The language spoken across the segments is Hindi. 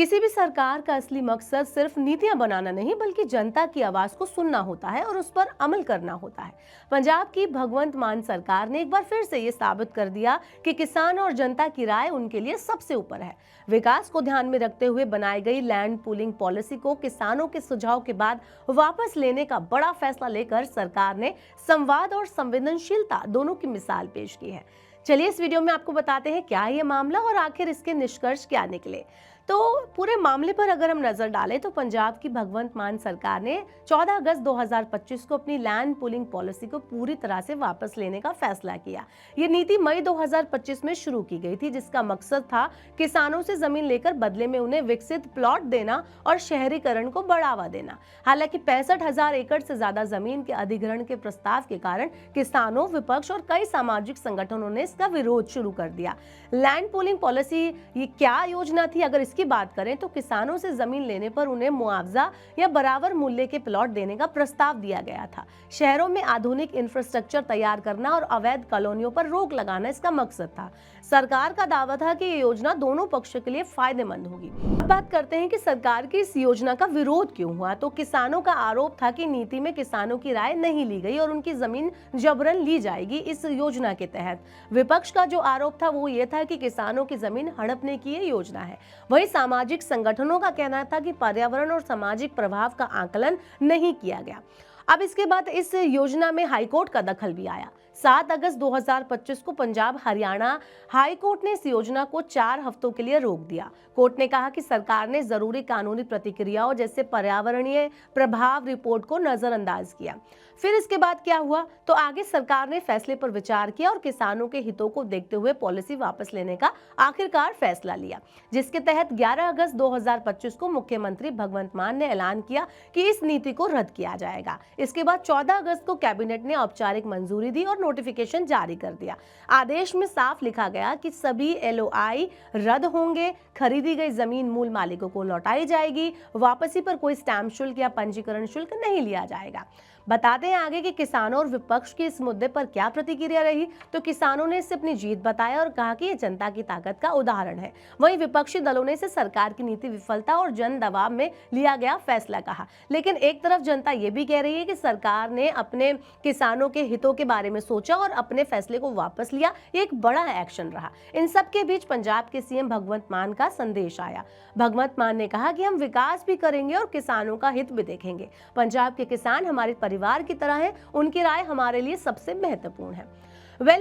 किसी भी सरकार का असली मकसद सिर्फ नीतियां बनाना नहीं बल्कि जनता की आवाज को सुनना होता है और उस पर अमल करना होता है। पंजाब की भगवंत मान सरकार ने एक बार फिर से ये साबित कर दिया कि किसान और जनता की राय उनके लिए सबसे ऊपर है। विकास को ध्यान में रखते हुए बनाई गई लैंड पूलिंग पॉलिसी को किसानों के सुझाव के बाद वापस लेने का बड़ा फैसला लेकर सरकार ने संवाद और संवेदनशीलता दोनों की मिसाल पेश की है। चलिए इस वीडियो में आपको बताते हैं क्या ये मामला और आखिर इसके निष्कर्ष क्या निकले। तो पूरे मामले पर अगर हम नजर डालें तो पंजाब की भगवंत मान सरकार ने 14 अगस्त 2025 को अपनी लैंड पूलिंग पॉलिसी को पूरी तरह से वापस लेने का फैसला किया। ये नीति मई 2025 में शुरू की गई थी, जिसका मकसद था किसानों से जमीन लेकर बदले में उन्हें विकसित प्लॉट देना और शहरीकरण को बढ़ावा देना। हालांकि 65,000 एकड़ से ज्यादा जमीन के अधिग्रहण के प्रस्ताव के कारण किसानों, विपक्ष और कई सामाजिक संगठनों ने इसका विरोध शुरू कर दिया। लैंड पूलिंग पॉलिसी ये क्या योजना थी, अगर इसकी बात करें तो किसानों से जमीन लेने पर उन्हें मुआवजा या बराबर मूल्य के प्लॉट देने का प्रस्ताव दिया गया था। शहरों में आधुनिक इंफ्रास्ट्रक्चर तैयार करना और अवैध कॉलोनियों पर रोक लगाना इसका मकसद था। सरकार का दावा था कि ये योजना दोनों पक्षों के लिए फायदेमंद होगी। अब बात करते हैं कि सरकार की इस योजना का विरोध क्यों हुआ। तो किसानों का आरोप था कि नीति में किसानों की राय नहीं ली गई और उनकी जमीन जबरन ली जाएगी इस योजना के तहत। विपक्ष का जो आरोप था वो ये था कि किसानों की जमीन हड़पने की ये योजना है। वही सामाजिक संगठनों का कहना था कि पर्यावरण और सामाजिक प्रभाव का आकलन नहीं किया गया। अब इसके बाद इस योजना में हाईकोर्ट का दखल भी आया। 7 अगस्त 2025 को पंजाब हरियाणा हाई कोर्ट ने इस योजना को 4 हफ्तों के लिए रोक दिया। कोर्ट ने कहा कि सरकार ने जरूरी कानूनी प्रतिक्रियाओं जैसे पर्यावरणीय प्रभाव रिपोर्ट को नजरअंदाज किया। फिर इसके बाद क्या हुआ, तो आगे सरकार ने फैसले पर विचार किया और किसानों के हितों को देखते हुए पॉलिसी वापस लेने का आखिरकार फैसला लिया, जिसके तहत 11 अगस्त 2025 को मुख्यमंत्री भगवंत मान ने ऐलान किया कि इस नीति को रद्द किया जाएगा। इसके बाद 14 अगस्त को कैबिनेट ने औपचारिक मंजूरी दी और नोटिफिकेशन जारी कर दिया। आदेश में साफ लिखा गया कि सभी एलओआई रद्द होंगे, खरीदी गई जमीन मूल मालिकों को लौटाई जाएगी, वापसी पर कोई स्टैंप शुल्क या पंजीकरण शुल्क नहीं लिया जाएगा। बताते हैं आगे कि किसानों और विपक्ष की इस मुद्दे पर क्या प्रतिक्रिया रही। तो किसानों ने इससे अपनी जीत बताया और कहा कि ये जनता की ताकत का उदाहरण है। वहीं विपक्षी दलों ने इसे सरकार की नीति विफलता और जन दबाव में लिया गया फैसला कहा। लेकिन एक तरफ जनता ये भी कह रही है कि सरकार ने अपने किसानों के हितों के बारे में सोचा और अपने फैसले को वापस लिया। ये एक बड़ा एक्शन रहा। इन सब के बीच पंजाब के सीएम भगवंत मान का संदेश आया। भगवंत मान ने कहा कि हम विकास भी करेंगे और किसानों का हित भी देखेंगे। पंजाब के किसान हमारे परिवार की तरह है, उनकी राय हमारे लिए सबसे महत्वपूर्ण है।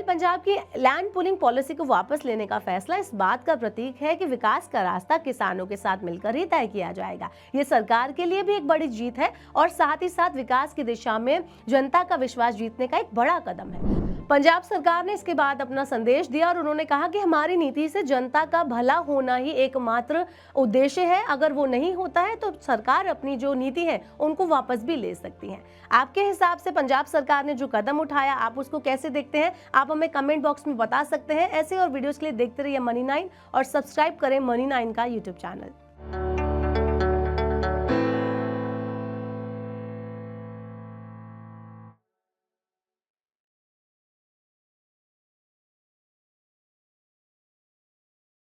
पंजाब की लैंड पूलिंग पॉलिसी को वापस लेने का फैसला इस बात का प्रतीक है कि विकास का रास्ता किसानों के साथ मिलकर ही तय किया जाएगा। ये सरकार के लिए भी एक बड़ी जीत है और साथ ही साथ विकास की दिशा में जनता का विश्वास जीतने का एक बड़ा कदम है। पंजाब सरकार ने इसके बाद अपना संदेश दिया और उन्होंने कहा कि हमारी नीति से जनता का भला होना ही एकमात्र उद्देश्य है। अगर वो नहीं होता है तो सरकार अपनी जो नीति है उनको वापस भी ले सकती है। आपके हिसाब से पंजाब सरकार ने जो कदम उठाया, आप उसको कैसे देखते हैं? आप हमें कमेंट बॉक्स में बता सकते हैं। ऐसे और वीडियोस के लिए देखते रहिए मनी 9 और सब्सक्राइब करें मनी 9 का यूट्यूब चैनल।